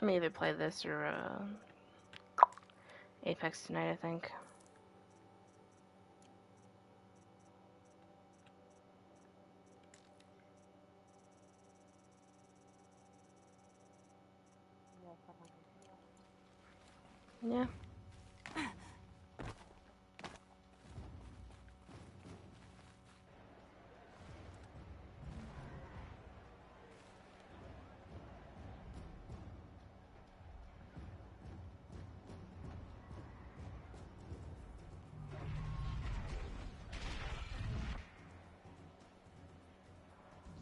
may either play this or Apex tonight, I think. Yeah.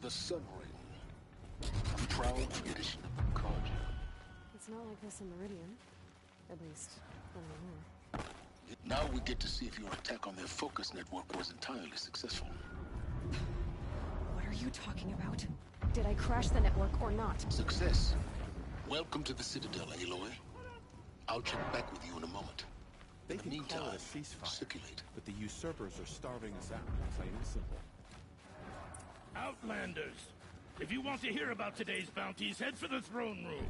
The Sun Ring. Proud tradition of Carja. It's not like this in Meridian. At least, anymore. Now we get to see if your attack on their focus network was entirely successful. What are you talking about? Did I crash the network or not? Success. Welcome to the Citadel, Aloy. I'll check back with you in a moment. They In the can meantime, call it a ceasefire, circulate. but the usurpers are starving us out, plain and simple. Outlanders, if you want to hear about today's bounties, head for the throne room.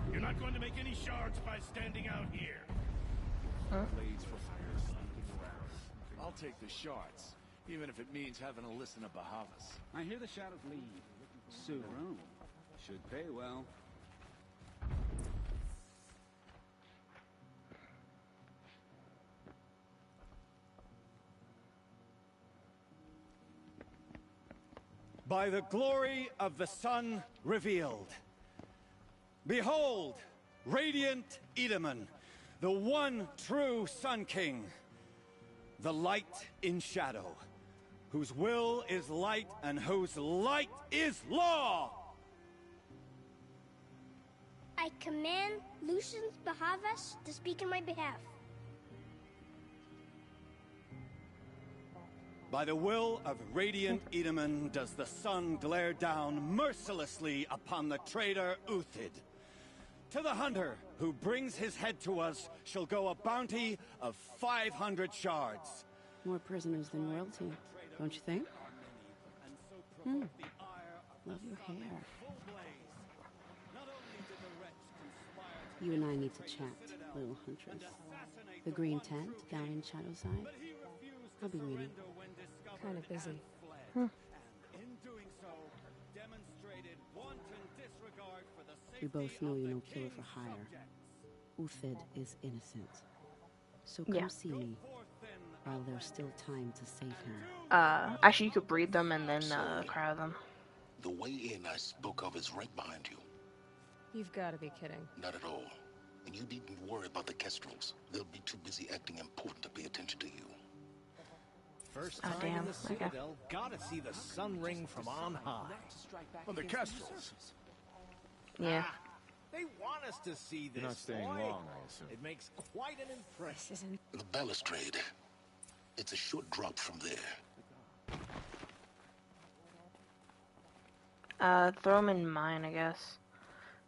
You're not going to make any shards by standing out here. Blades for fire, sneaking around. I'll take the shards, even if it means having to listen to Bahavas. I hear the shadows leave. Soon. Should pay well. By the glory of the sun revealed. Behold, radiant Edaman, the one true Sun King, the light in shadow, whose will is light and whose light is law! I command Lucius Bahavas to speak in my behalf. By the will of radiant Edaman does the sun glare down mercilessly upon the traitor Uthid. To the hunter who brings his head to us shall go a bounty of 500 shards. More prisoners than royalty, don't you think? Love your hair. You and I need to chat, little huntress. The green tent down in Shadowside? I'll be reading. Kind of busy. We both know you're no killer for hire. Uthid is innocent. So come see me while there's still time to save him. Actually, you could breed them and then cryo them. The way in I spoke of is right behind you. You've got to be kidding. Not at all. And you needn't worry about the Kestrels. They'll be too busy acting important to pay attention to you. First time in the Citadel, gotta see the Sun Ring from on high. Well, the Kestrels. Yeah. They want us to see this. You're not staying long, I assume. It makes quite an impression. The balustrade. It's a short drop from there. Throw them in mine, I guess.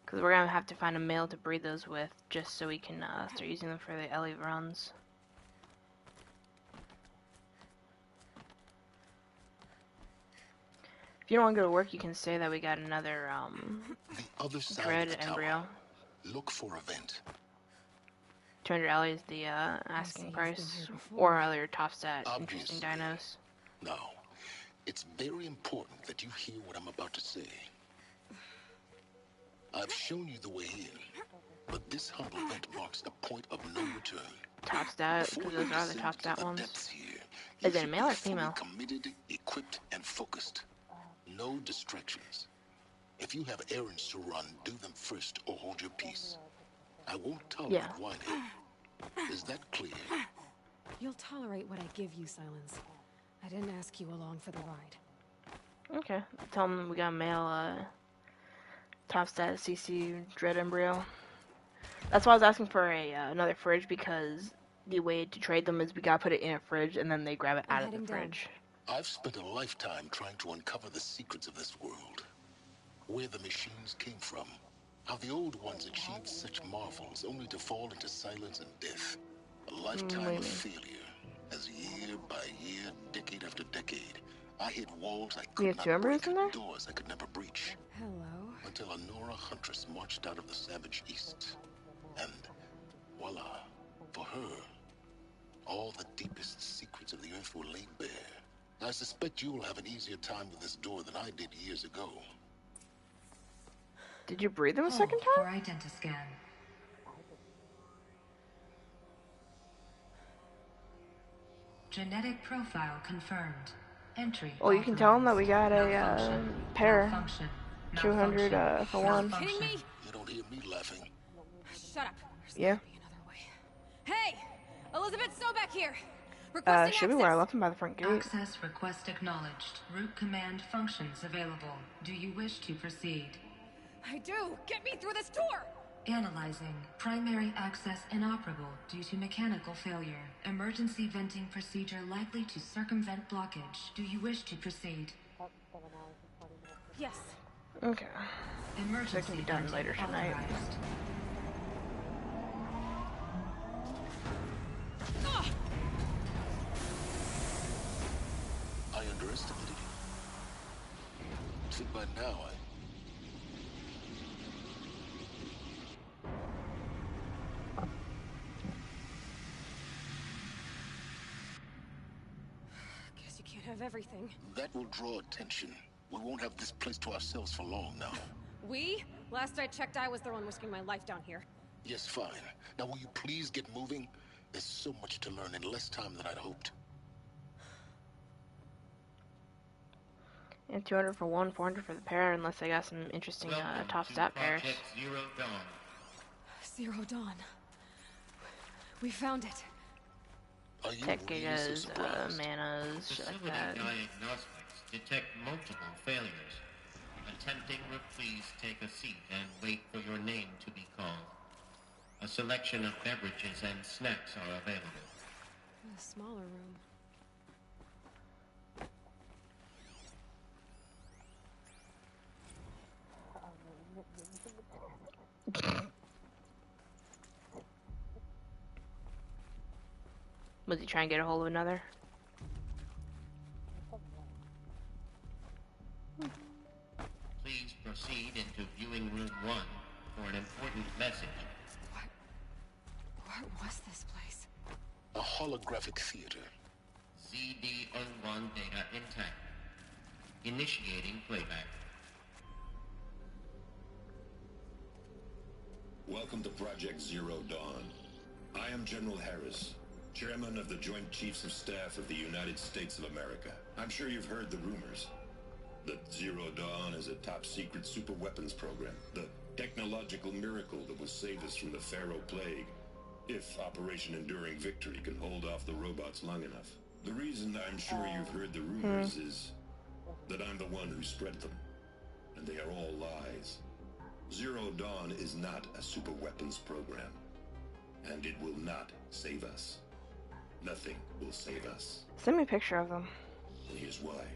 Because we're going to have to find a male to breed those with, just so we can start using them for the elite runs. If you don't want to go to work, you can say that we got another, the other side dread of the embryo. tower. Look for a vent. 200 alley is the asking price, or other top stat interesting dinos. Now, it's very important that you hear what I'm about to say. I've shown you the way in, but this humble vent marks a point of no return. Top stat, because those are the top stat ones. Is it a male or female? Committed, equipped, and focused. No distractions. If you have errands to run, do them first or hold your peace. I won't tolerate whining. Is that clear? You'll tolerate what I give you, Silence. I didn't ask you along for the ride. Okay. Tell them we got a male top stat CC dread embryo. That's why I was asking for a another fridge, because the way to trade them is we gotta put it in a fridge and then they grab it out of the fridge. I've spent a lifetime trying to uncover the secrets of this world. Where the machines came from. How the old ones achieved such marvels only to fall into silence and death. A lifetime of failure. As year by year, decade after decade, I hit walls I could not break, doors I could never breach. Hello. until a Nora huntress marched out of the savage east. And voila, for her, all the deepest secrets of the earth were laid bare. I suspect you'll have an easier time with this door than I did years ago. Did you breathe him a second time? For identiscan. Genetic profile confirmed. Entry. Well, you can tell him that we got a pair. 200 for one. Kidding me? You don't hear me laughing. Shut up. Yeah. Hey, Elizabeth Sobeck here. Should be where I left him by the front gate. Access request acknowledged. Root command functions available. Do you wish to proceed? I do. Get me through this door. Analyzing. Primary access inoperable due to mechanical failure. Emergency venting procedure likely to circumvent blockage. Do you wish to proceed? Yes. Okay. Emergency that can be done later tonight. I underestimated you. See, by now, Guess you can't have everything. That will draw attention. We won't have this place to ourselves for long now. We? Last I checked, I was the one risking my life down here. Yes, fine. Now will you please get moving? There's so much to learn in less time than I'd hoped. And 200 for one, 400 for the pair, unless I got some interesting top stat pairs. Zero Dawn. Zero Dawn. We found it. Tech gigas, manas, shit like that. Diagnostics detect multiple failures. Attempting route, please take a seat and wait for your name to be called. A selection of beverages and snacks are available. A smaller room. Was he trying to get a hold of another? Please proceed into viewing room 1 for an important message. What was this place? A holographic theater. CD01 data intact. Initiating playback. Welcome to Project Zero Dawn. I am General Harris, Chairman of the Joint Chiefs of Staff of the United States of America. I'm sure you've heard the rumors that Zero Dawn is a top-secret super-weapons program, the technological miracle that will save us from the Pharaoh Plague, if Operation Enduring Victory can hold off the robots long enough. The reason I'm sure you've heard the rumors is that I'm the one who spread them, and they are all lies. Zero Dawn is not a super-weapons program, and it will not save us. Nothing will save us. Send me a picture of them. And here's why.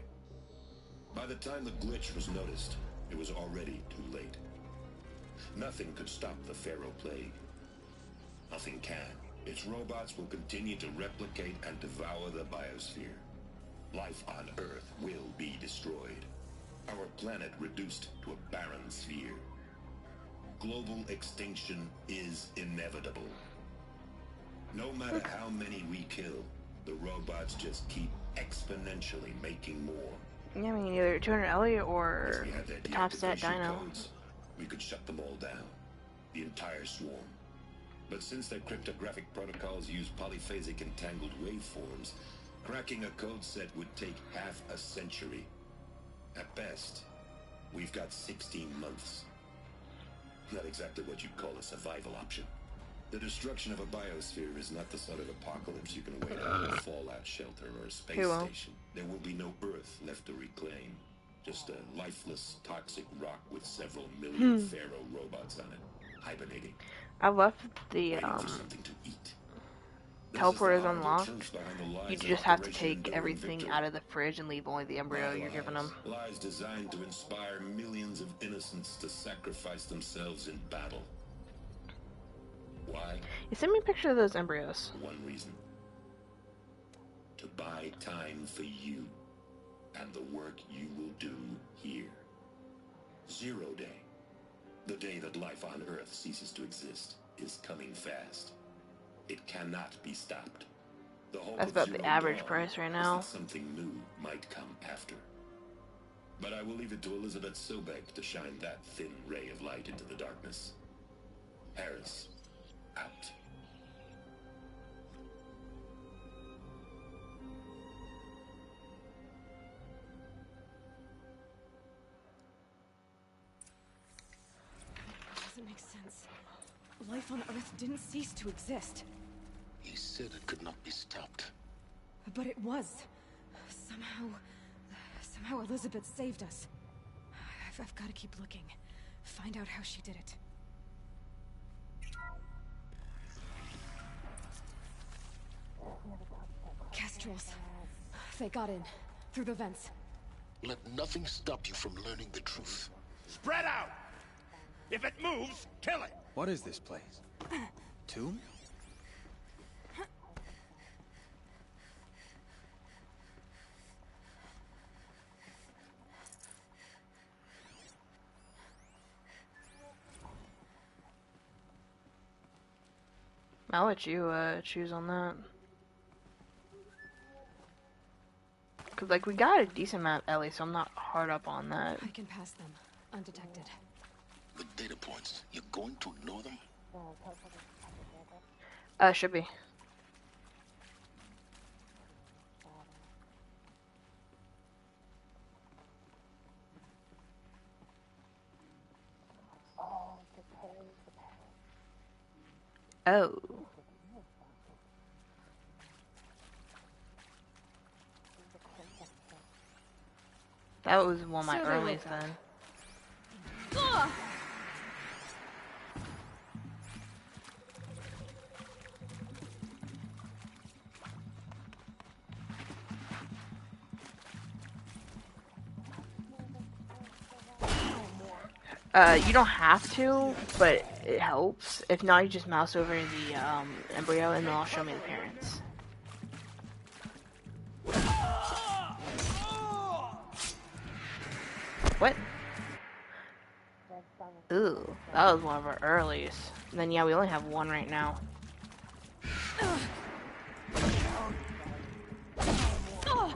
By the time the glitch was noticed, it was already too late. Nothing could stop the Pharaoh Plague. Nothing can. Its robots will continue to replicate and devour the biosphere. Life on Earth will be destroyed. Our planet reduced to a barren sphere. Global extinction is inevitable. No matter how many we kill, the robots just keep exponentially making more. Yeah, I mean, either 200 Elliot or the top stat Dino. Codes, we could shut them all down. The entire swarm. But since their cryptographic protocols use polyphasic entangled waveforms, cracking a code set would take half a century. At best, we've got 16 months. Not exactly what you'd call a survival option. The destruction of a biosphere is not the sort of apocalypse you can wait out in a fallout shelter or a space station. There will be no Earth left to reclaim. Just a lifeless, toxic rock with several million Pharaoh robots on it, hibernating. I left the teleporters unlocked. You just have to take everything out of the fridge and leave only the embryo you're giving them. Lies designed to inspire millions of innocents to sacrifice themselves in battle. Why? You send me a picture of those embryos. One reason. To buy time for you and the work you will do here. 0 Day. The day that life on Earth ceases to exist is coming fast. It cannot be stopped. The hope That's of about Zero the average Dawn price right is now. that something new might come after. But I will leave it to Elizabeth Sobek to shine that thin ray of light into the darkness. Harris, out. Doesn't make sense. Life on Earth didn't cease to exist. He said it could not be stopped. But it was. Somehow Elizabeth saved us. I've got to keep looking. Find out how she did it. Kestrels. They got in. Through the vents. Let nothing stop you from learning the truth. Spread out! If it moves, kill it! What is this place? Tomb? I'll let you choose on that. Cause like we got a decent amount of Ellie, so I'm not hard up on that. I can pass them, undetected. The data points, you're going to ignore them? Should be. Oh. That was one of my earliest then. You don't have to, but it helps. If not, you just mouse over the embryo and then I'll show me the parents. What? Ooh, that was one of our earliest. And then yeah, we only have one right now.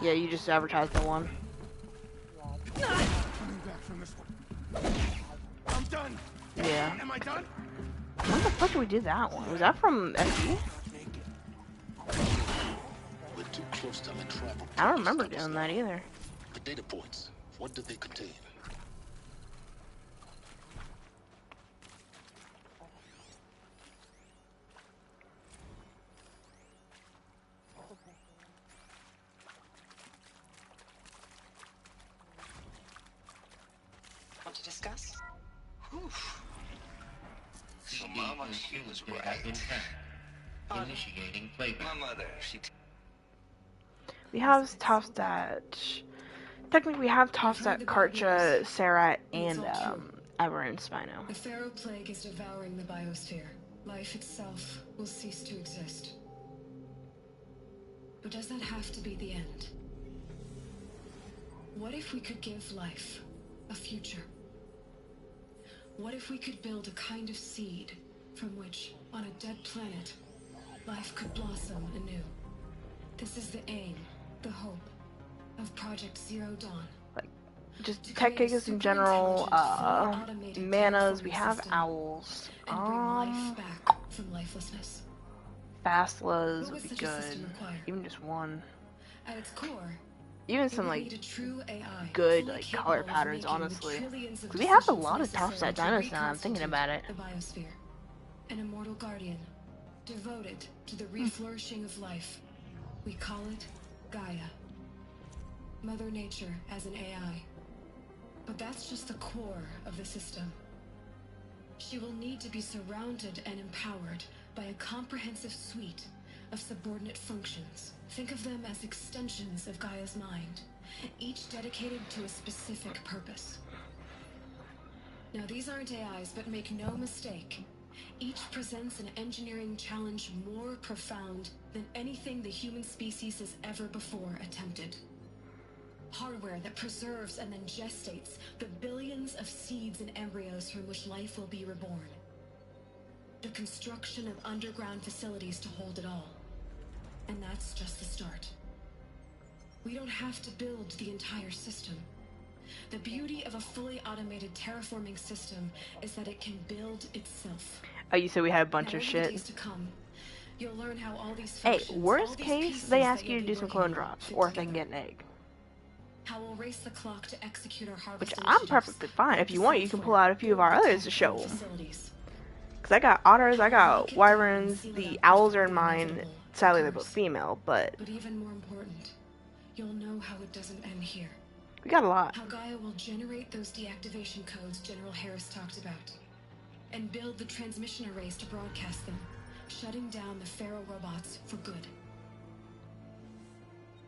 Yeah, you just advertised the one. I'm done. Yeah. Am I done? When the fuck did we do that one? Was that from FD? We're too close to the travel. I don't remember doing that either. The data points, what did they contain? Want to discuss? Whew. So Mama, she was right. Initiating playback. My mother, We have Topstat. Technically, we have Topstat, Karcha, Sarat, and Ever and Spino. The Pharaoh Plague is devouring the biosphere. Life itself will cease to exist. But does that have to be the end? What if we could give life a future? What if we could build a kind of seed from which, on a dead planet, life could blossom anew? This is the aim, the hope, of Project Zero Dawn. Just tech gigas in general, manas, we have owls. And bring life back from lifelessness. Fastlas would be good. Even just one. At its core, even some like good like color patterns, honestly. We have a lot of Topstat dinos now. I'm thinking about it. The biosphere, an immortal guardian, devoted to the reflourishing of life. We call it Gaia. Mother Nature as an AI. But that's just the core of the system. She will need to be surrounded and empowered by a comprehensive suite of subordinate functions. Think of them as extensions of Gaia's mind, each dedicated to a specific purpose. Now, these aren't AIs, but make no mistake, each presents an engineering challenge more profound than anything the human species has ever before attempted. Hardware that preserves and then gestates the billions of seeds and embryos from which life will be reborn. The construction of underground facilities to hold it all. And that's just the start. We don't have to build the entire system. The beauty of a fully automated terraforming system is that it can build itself. Oh, you said we had a bunch of shit. To come, you'll learn how all these hey, worst case, they ask you to do some clone drops, or if they can get an egg. How we'll race the clock to execute our harvest. Which I'm perfectly fine. If you want, you can pull out a few of our others to show them. Because I got otters, I got wyverns, the owls are in mine. Sadly, they're both female, but even more important, you'll know how it doesn't end here. We got a lot. How Gaia will generate those deactivation codes General Harris talked about, and build the transmission arrays to broadcast them, shutting down the Pharaoh robots for good.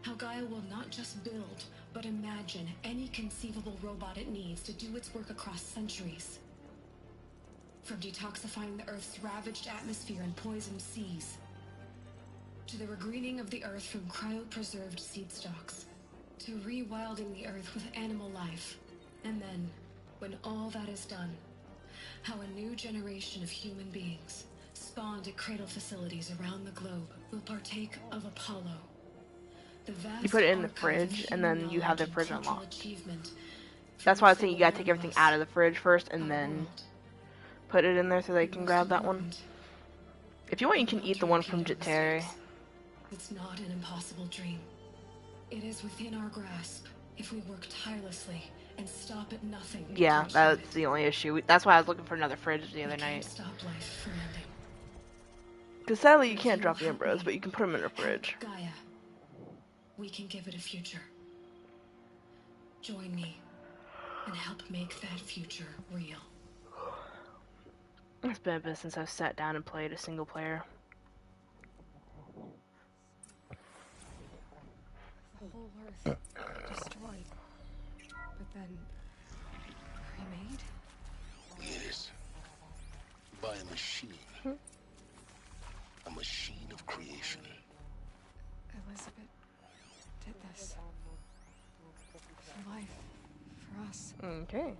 How Gaia will not just build, but imagine any conceivable robot it needs to do its work across centuries. From detoxifying the Earth's ravaged atmosphere and poisoned seas, to the regreening of the Earth from cryopreserved seed stalks, to rewilding the Earth with animal life. And then, when all that is done, how a new generation of human beings, spawned at cradle facilities around the globe, will partake of Apollo. You put it in the fridge, and then you have the fridge unlocked. That's why I was saying you gotta take everything out of the fridge first, and then put it in there so they can grab that one. If you want, you can eat the one from Jateri. It's not an impossible dream. It is within our grasp if we work tirelessly and stop at nothing. Yeah, that's the only issue. That's why I was looking for another fridge the other night. Stop life from ending. Because sadly, you can't drop the embryos, but you can put them in a fridge. Gaia. We can give it a future. Join me and help make that future real. It's been a bit since I've sat down and played a single player. The whole Earth destroyed, but then remade? Yes. By a machine. A machine of creation. Elizabeth did this. For life. For us. Okay.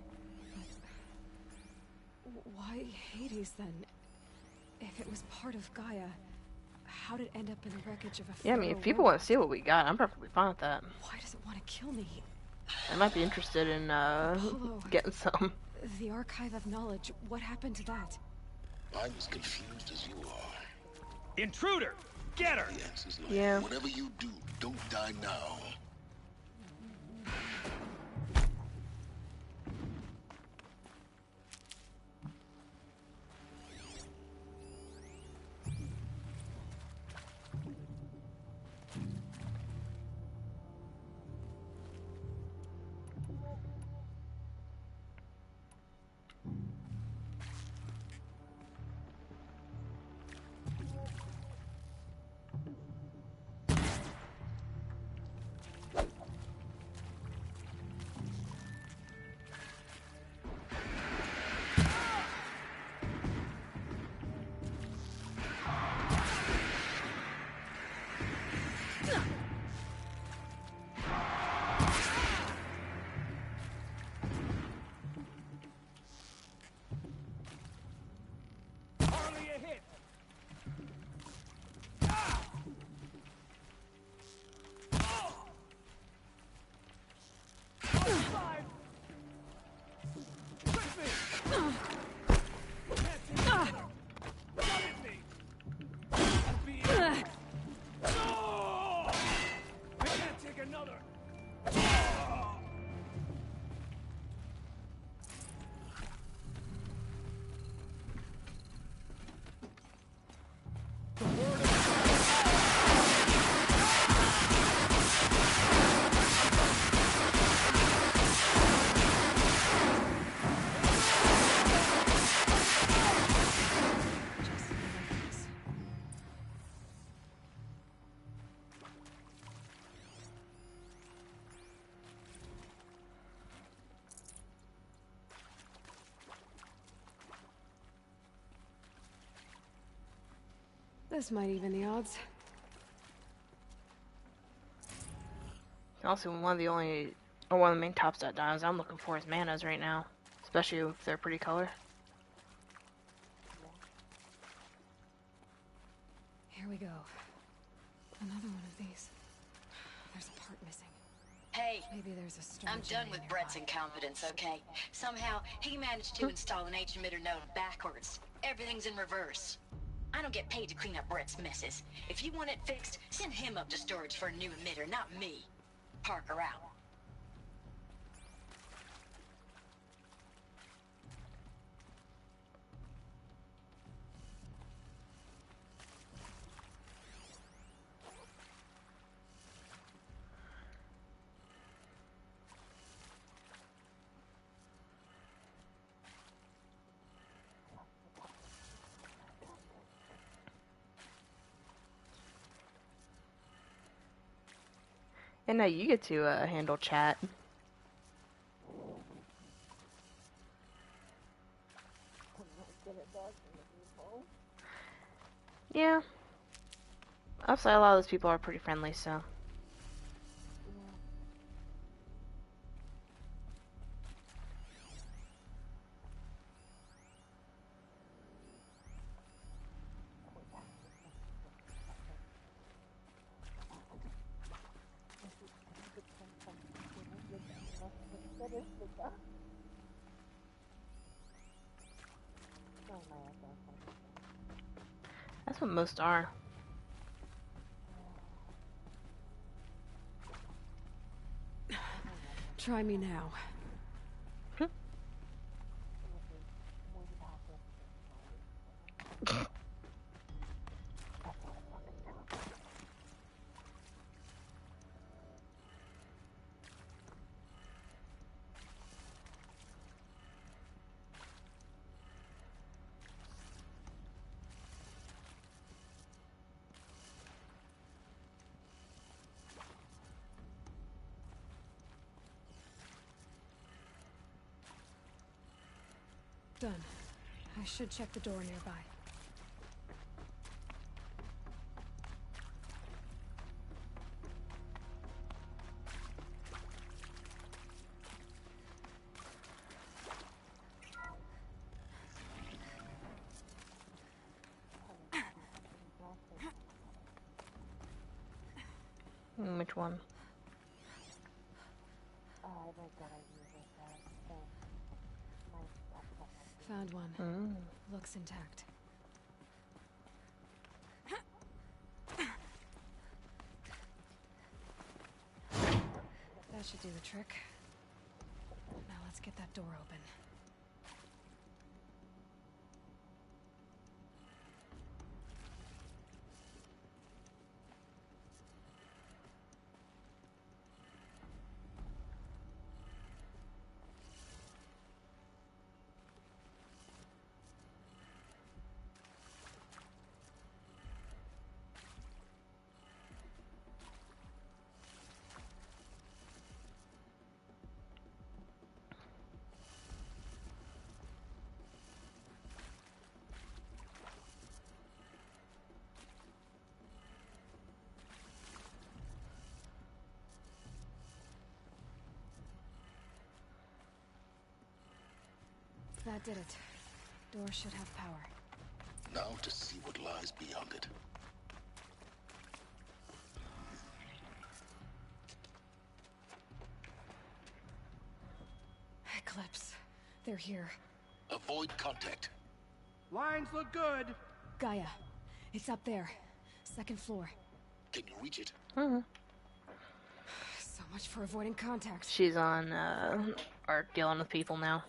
But why Hades then? If it was part of Gaia, how did it end up in the wreckage of a Yeah, I mean, if people want to see what we got, I'm perfectly fine with that. Why does it want to kill me? I might be interested in getting some. The archive of knowledge, what happened to that? I'm as confused as you are. Intruder! Get her! The answer's like, yeah. Whatever you do, don't die now. This might even the odds. Also, one of the only Or one of the main top stat dinos I'm looking for is manas right now. Especially if they're pretty color. Here we go. Another one of these. There's a part missing. Hey, maybe there's a storage I'm done with Brett's incompetence, okay? Somehow, he managed to install an H-emitter node backwards. Everything's in reverse. I don't get paid to clean up Brett's messes. If you want it fixed, send him up to storage for a new emitter, not me. Parker out. And now you get to handle chat. Yeah. Obviously, a lot of those people are pretty friendly, so. That's what most are. Try me now. Done. I should check the door nearby. Which one? Found one. Looks intact. That should do the trick. Now let's get that door open. That did it. Door should have power. Now to see what lies beyond it. Eclipse. They're here. Avoid contact. Lines look good. Gaia. It's up there. Second floor. Can you reach it? So much for avoiding contact. She's on, or dealing with people now.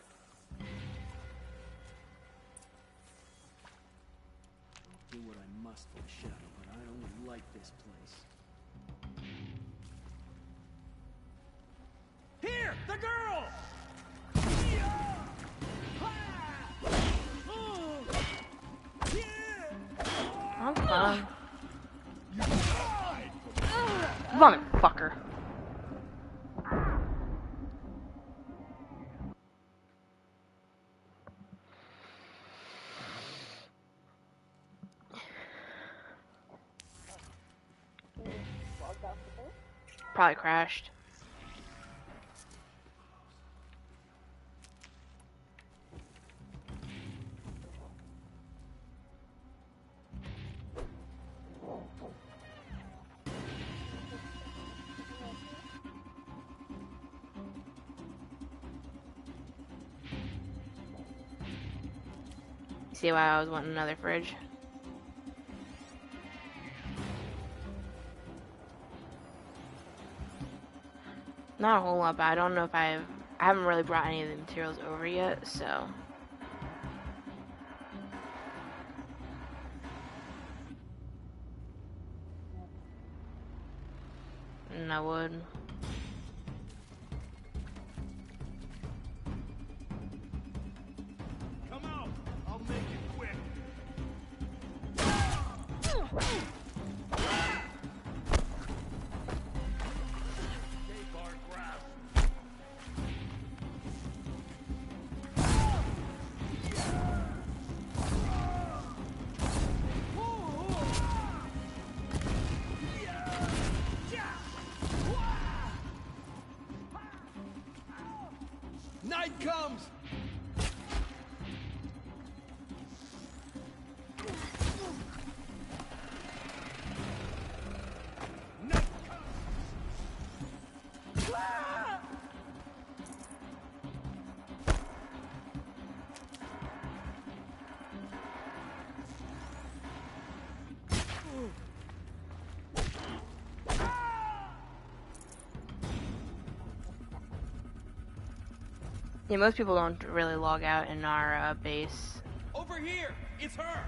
Do what I must for the shadow, but I don't like this place. Here! The girl! I'm fine. Motherfucker. Probably crashed. see why I was wanting another fridge. Not a whole lot, but I don't know if I haven't really brought any of the materials over yet, so. And I would. Come out! I'll make it quick. Night comes! Yeah, most people don't really log out in our base. Over here! It's her!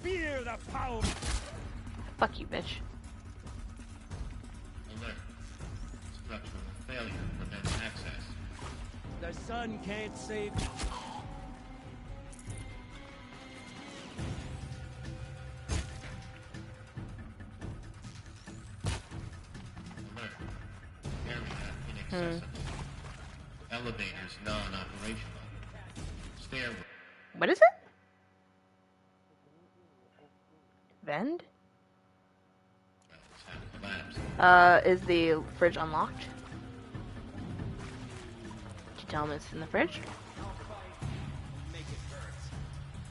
Fear the power! Fuck you, bitch. Alert. Structural failure prevents access. The sun can't save me. Alert. Area inaccessible. Elevators non-operational. Stairway. What is it? Vend? Is the fridge unlocked? Did you tell him it's in the fridge?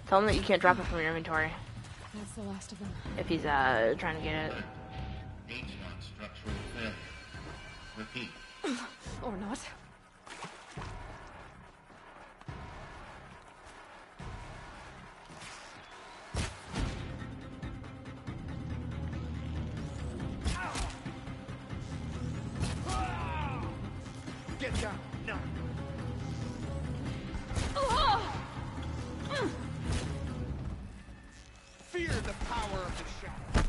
Tell him that you can't drop it from your inventory. That's the last of them. If he's trying to get it. H-not structural failure. Repeat. Or not. Get down! No! Fear the power of the shadow!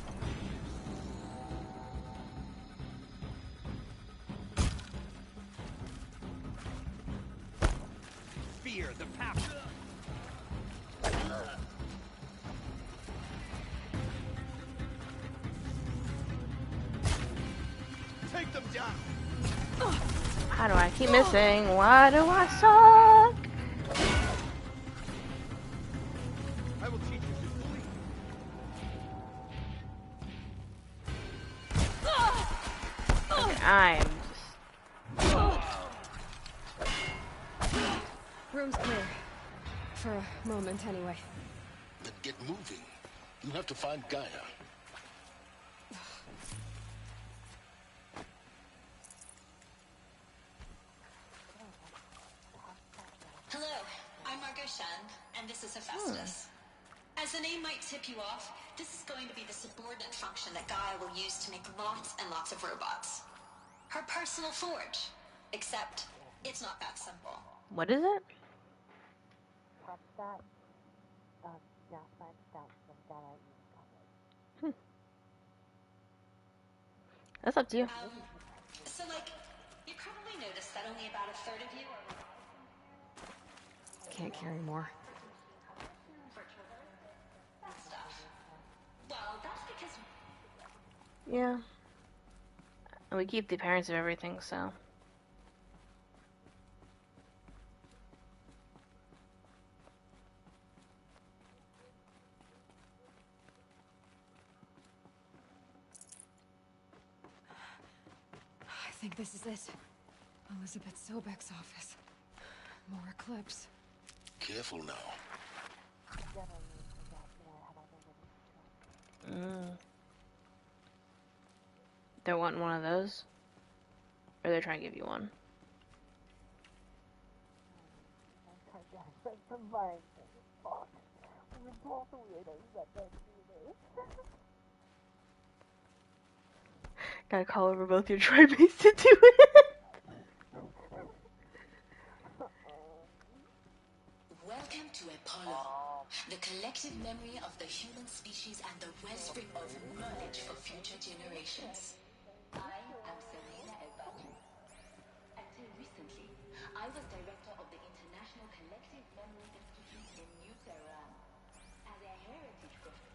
Fear the power! Take them down! How do I keep missing? Why do I suck? I will teach you to flee. Okay, I'm Room's clear. For a moment, anyway. Then get moving. You have to find Gaia. Hello, I'm Margot Shen, and this is Hephaestus. As the name might tip you off, this is going to be the subordinate function that Gaia will use to make lots and lots of robots. Her personal forge. Except, it's not that simple. What is it? That's up to you. So like, you probably noticed that only about a third of you are... Can't carry more. That stuff. Well, that's because... Yeah. And we keep the appearance of everything, so. I think this is it. Elizabeth Sobek's office. More Eclipse. Careful now. They want one of those. Or they're trying to give you one. Gotta call over both your tri-mates to do it. Welcome to Apollo, the collective memory of the human species and the wellspring of knowledge for future generations. I am Selena Elbatu. Until recently, I was director of the International Collective Memory Institute in New Tehran. As a heritage professor.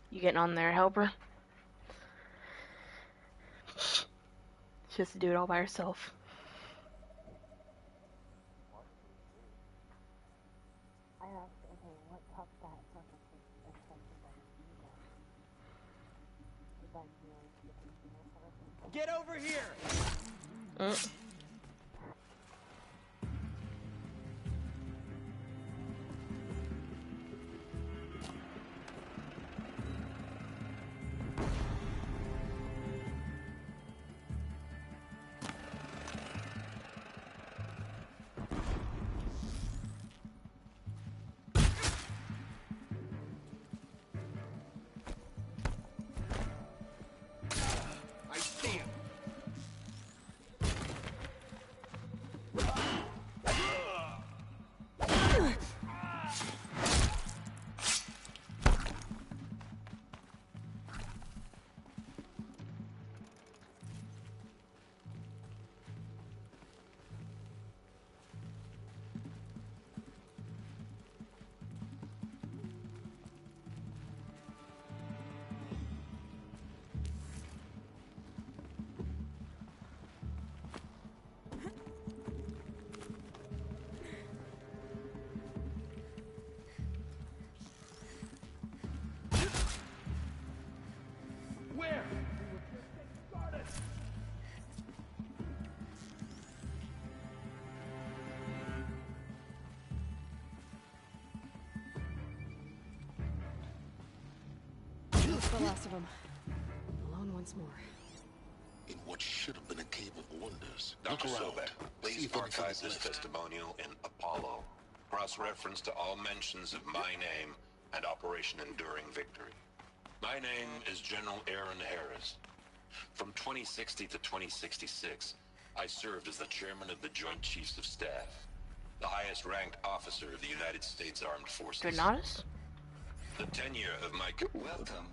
You getting on there, helper? She has to do it all by herself. Get over here! Where? That's the last of them. Alone once more. In what should have been a cave of wonders. Dr. Look around. Sobek, See please if anything archive is this left. testimonial in Apollo. Cross-reference to all mentions of my name and Operation Enduring Victory. My name is General Aaron Harris. From 2060 to 2066, I served as the chairman of the Joint Chiefs of Staff, the highest-ranked officer of the United States Armed Forces. Dreadnoughtus? The tenure of my... Welcome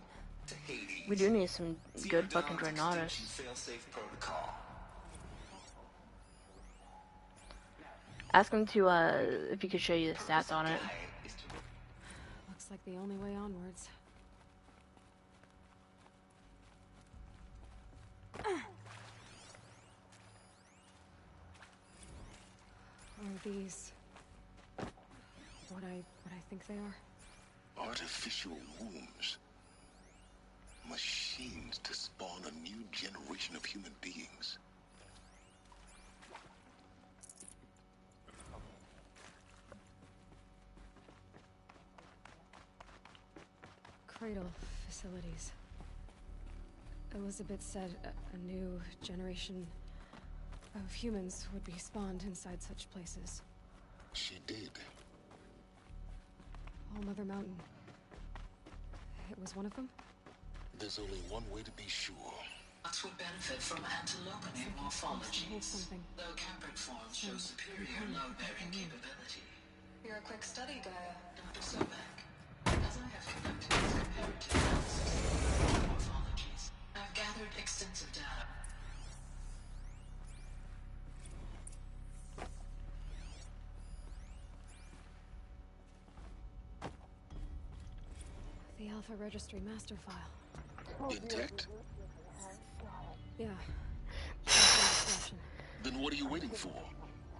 to Hades. We do need some good fucking Dreadnoughtus. Failsafe protocol. Ask him to, if he could show you the stats on it. Looks like the only way onwards. Are these what I think they are? Artificial wombs. Machines to spawn a new generation of human beings. Cradle facilities. Elizabeth said a new generation of humans would be spawned inside such places. She did. All Mother Mountain. It was one of them? There's only one way to be sure. Us would benefit from antilopinate morphologies, though Capricorns show superior load-bearing capability. You're a quick study, Gaia. Dr. Sobek, as I have conducted these comparative analysis of morphologies, I've gathered extensive data. The Alpha Registry master file. Intact? Yeah. Then what are you waiting for?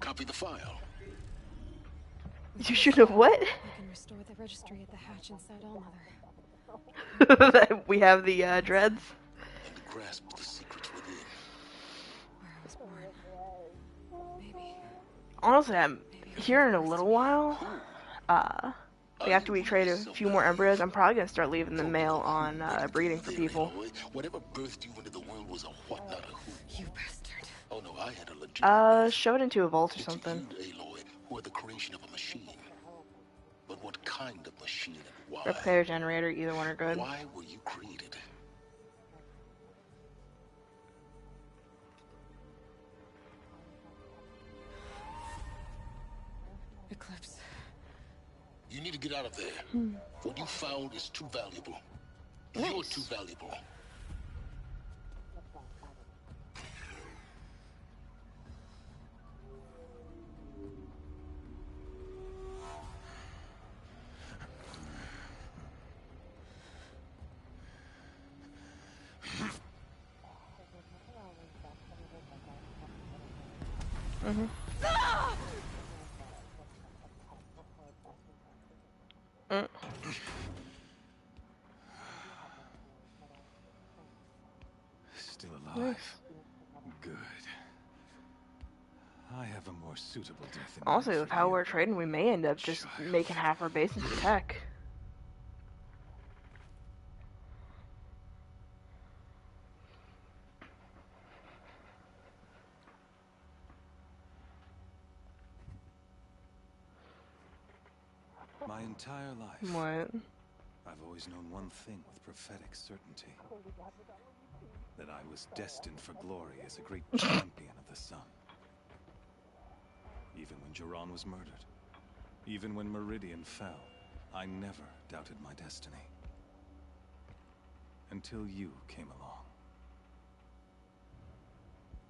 Copy the file. You should have what? We can restore the registry at the hatch inside Allmother. We have the dreads. And grasp the secrets within. Where I was born. Maybe. Honestly, I'm here in a little while. Like after we trade a few more embryos, I'm probably gonna start leaving the mail on breeding for people. Whatever birthed you into the world was a what, not a who. You bastard. Oh no, I had a legitimate Shove it into a vault or something. You, Aloy, who are the creation of a machine. But what kind of machine and why? Replicator generator, either one are good. Why were you created? Eclipse. You need to get out of there. What you found is too valuable. Nice. You're too valuable. Still alive. Good. I have a more suitable death. Also, with how we're trading, we may end up just making half our base into tech. My entire life. What? I've always known one thing with prophetic certainty. That I was destined for glory as a great champion of the sun. Even when Jiran was murdered, even when Meridian fell, I never doubted my destiny. Until you came along.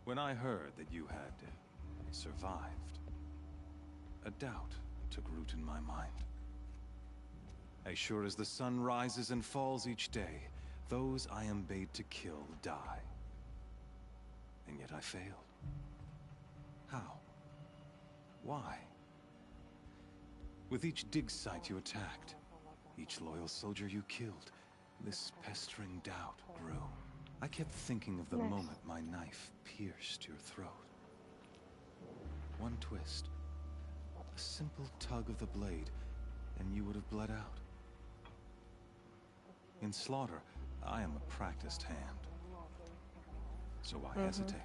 When I heard that you had survived, a doubt took root in my mind. As sure as the sun rises and falls each day, those I am bade to kill die. And yet I failed. How? Why? With each dig site you attacked, each loyal soldier you killed, this pestering doubt grew. I kept thinking of the moment my knife pierced your throat. One twist, a simple tug of the blade, and you would have bled out. In slaughter, I am a practiced hand. So why hesitate?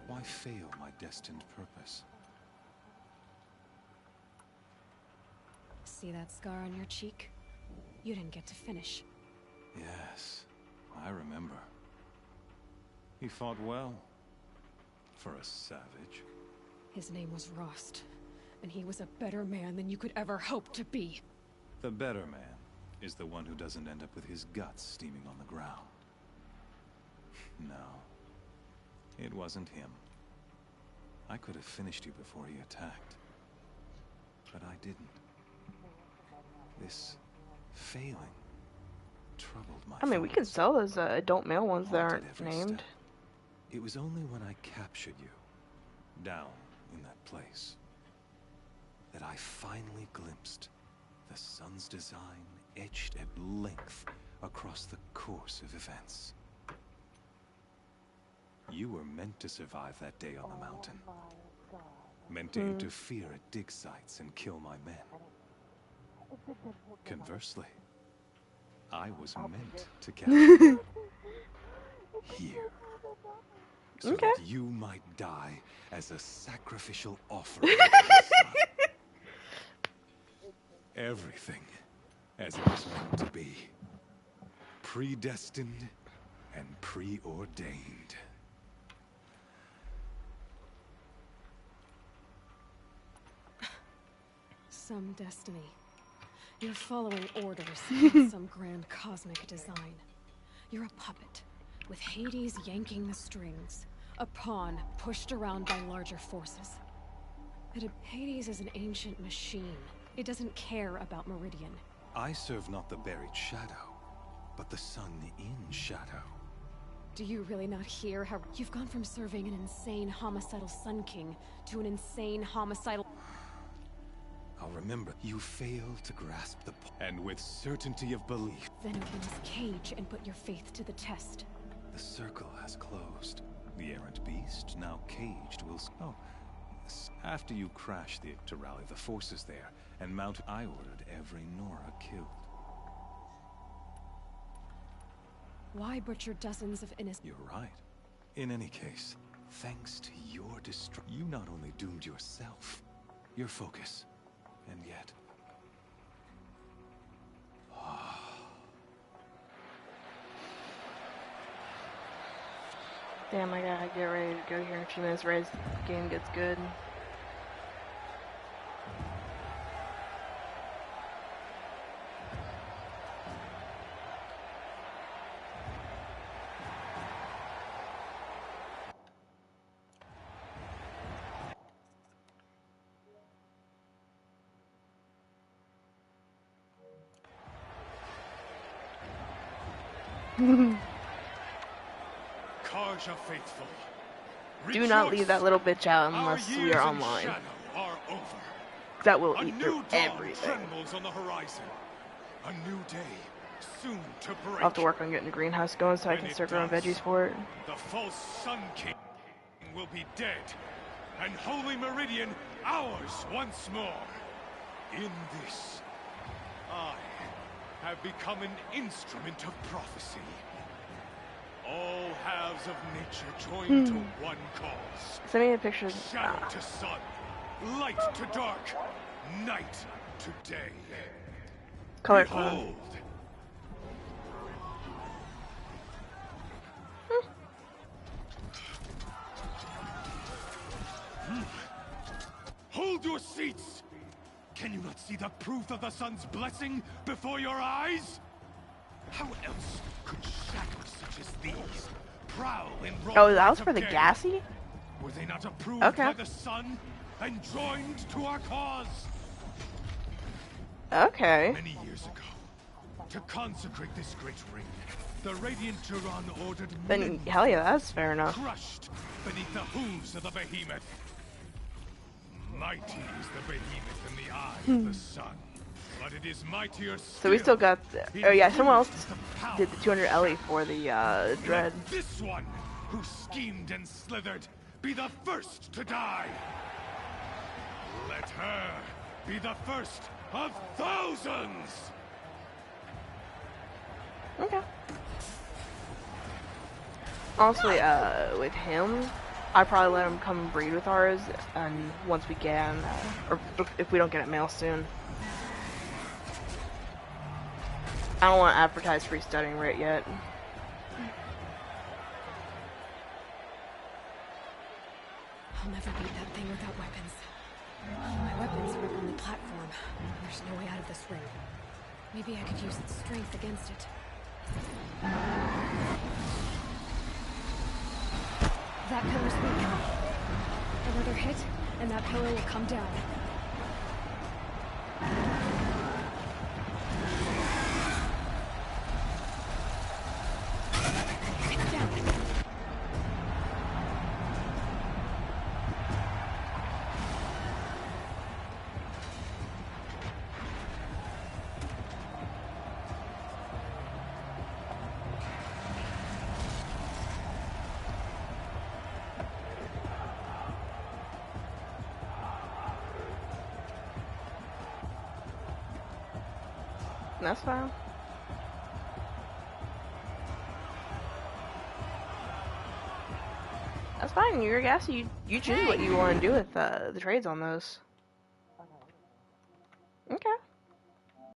Why fail my destined purpose? See that scar on your cheek? You didn't get to finish. Yes, I remember. He fought well. For a savage. His name was Rost, and he was a better man than you could ever hope to be. The better man is the one who doesn't end up with his guts steaming on the ground. No. It wasn't him. I could have finished you before he attacked. But I didn't. This failing troubled my I mean, we can sell those adult male ones that aren't named. Step. It was only when I captured you, down in that place, that I finally glimpsed the sun's design etched at length across the course of events. You were meant to survive that day on the mountain. Meant to interfere at dig sites and kill my men. Conversely, I was meant to capture you here. So that you might die as a sacrificial offering to the sun. Everything as it was meant to be. Predestined and preordained. Some destiny. You're following orders, not some grand cosmic design. You're a puppet, with Hades yanking the strings. A pawn pushed around by larger forces. Hades is an ancient machine. It doesn't care about Meridian. I serve not the buried shadow, but the sun in shadow. Do you really not hear how you've gone from serving an insane homicidal Sun King to an insane homicidal... I'll remember. You fail to grasp the and with certainty of belief. Then open this cage and put your faith to the test. The circle has closed. The errant beast, now caged, will... Oh. After you crash to rally the forces there and mount... I ordered every Nora killed. Why butcher dozens of innocent... You're right. In any case, thanks to your you not only doomed yourself, your focus, and yet... Damn, I gotta get ready to go here in a few minutes. Right as the game gets good. Karja faithful. Do not leave that little bitch out unless we are online. That will eat through everything. On the horizon. A new day, soon to break. I'll have to work on getting the greenhouse going so I can start growing veggies for it. The false Sun King will be dead, and Holy Meridian ours once more. In this, I have become an instrument of prophecy. All halves of nature joined to one cause. Send me a picture. Shadow to sun, light to dark, night to day. Color code. Hold your seats! Can you not see the proof of the sun's blessing before your eyes? How else could shadows such as these prowl in Oh, that was for the gassy? Were they not approved by the sun and joined to our cause? Okay. Many years ago, to consecrate this great ring, the Radiant Turan ordered then hell yeah, that's fair enough. Crushed beneath the hooves of the behemoth. Mighty is the behemoth in the eye of the sun. But it is mightier still. So we still got oh yeah, someone else did the 200 Ellie for the Dread. Let this one, who schemed and slithered, be the first to die. Let her be the first of thousands. Okay. Honestly, with him, I'd probably let him come and breed with ours, and once we can, or if we don't get it mail soon. I don't want to advertise free studying right yet. I'll never beat that thing without weapons. My weapons are up on the platform. There's no way out of this ring. Maybe I could use its strength against it. That pillar's weak. Another hit, and that pillar will come down. It's down. That's fine. That's fine. You're gassy. You choose what you want to do with the trades on those.